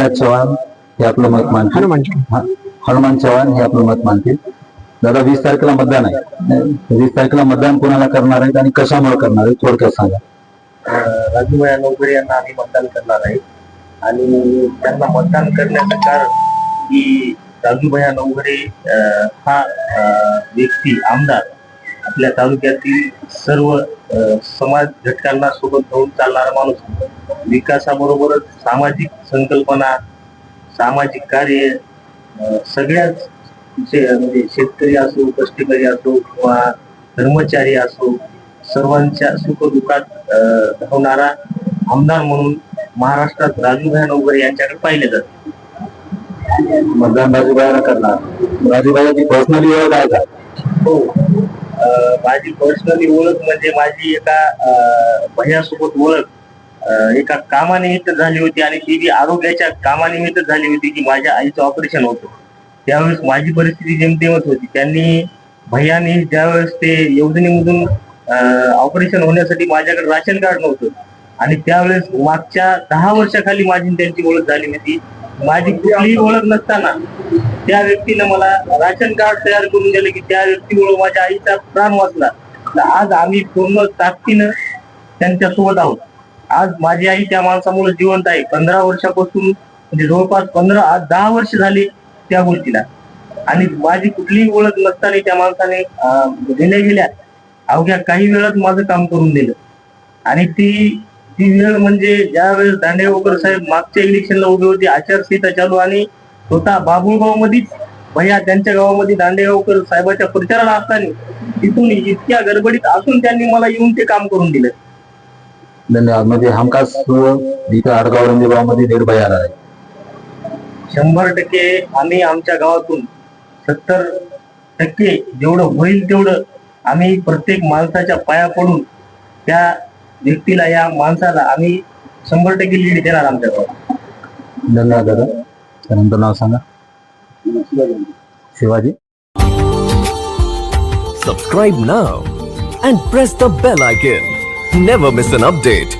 गोपीनाथ चव्हाण हे आपलं मत मानतील. हनुमान चव्हाण हे आपलं मत मानतील. दादा 20 तारखेला मतदान आहे. 20 तारखेला मतदान कोणाला करणार आहेत आणि कशामुळे करणार आहेत थोडक्यात सांगा. राजूभाई नवघरे यांना आम्ही मतदान करणार आहे आणि त्यांना मतदान करण्याचं कारण की राजूभाई नवघरे हा व्यक्ती आमदार आपल्या तालुक्यातील सर्व समाज घटकांना सोबत घेऊन चालणारा माणूस, विकासाबरोबरच सामाजिक संकल्पना, सामाजिक कार्य सगळ्याच म्हणजे शेतकरी असो, कष्टकरी असो किंवा कर्मचारी असो, सर्वांच्या सुखदुःखात धावणारा आमदार म्हणून महाराष्ट्रात राजूभाई नवघरे यांच्याकडे पाहिले जाते. मतदान राजूभाईला करणार. राजूभाईची पर्सनली ओळख आहे का? हो, माझी पर्सनली ओळख म्हणजे माझी एका भैयासोबत ओळख एका कामानिमित्त झाली होती आणि ती आरोग्याच्या कामानिमित्त झाली होती की माझ्या आईचं ऑपरेशन होतं. त्यावेळेस माझी परिस्थिती जेमतेमच होती. त्यांनी भैयानी ज्यावेळेस ते योजनेमधून ऑपरेशन होण्यासाठी माझ्याकडे राशन कार्ड नव्हतं आणि त्यावेळेस मागच्या 10 वर्षाखाली माझी त्यांची ओळख झाली होती. माझी कुठलीही ओळख नसताना त्या व्यक्तीनं मला राशन कार्ड तयार करून दिलं की त्या व्यक्तीमुळे माझ्या आईचा प्राण वाचला. तर आज आम्ही पूर्ण ताकदीनं त्यांच्या सोबत आहोत. आज माझी आई त्या माणसामुळे जिवंत आहे. 15 वर्षापासून म्हणजे जवळपास 10 वर्ष झाली त्या गोष्टीला आणि माझी कुठलीही ओळख नसताना त्या माणसाने गेल्या अवघ्या काही वेळात माझं काम करून दिलं. आणि ती वेळ म्हणजे ज्या वेळेस दांडेगावकर साहेब मागच्या इलेक्शनला उभे होते, आचारसंहिता चालू आणि स्वतः बाबुळगाव मध्येच भैया त्यांच्या गावामध्ये दांडेगावकर साहेबाच्या प्रचाराला असताना तिथून इतक्या गडबडीत असून त्यांनी मला येऊन ते काम करून दिलं. धन्यवाद. म्हणजे हमखास इथं आडगाव रंजेगावमध्ये निर्भय आहे. 100% आम्ही आमच्या गावातून 70% जेवढं होईल तेवढं आम्ही प्रत्येक माणसाच्या पाया पडून त्या व्यक्तीला, या माणसाला आम्ही 100% लीड देणार आमच्या गावात. धन्यवाद दादा. त्यानंतर नाव सांगा. Shivaji. Subscribe now and press the bell icon. Never miss an update.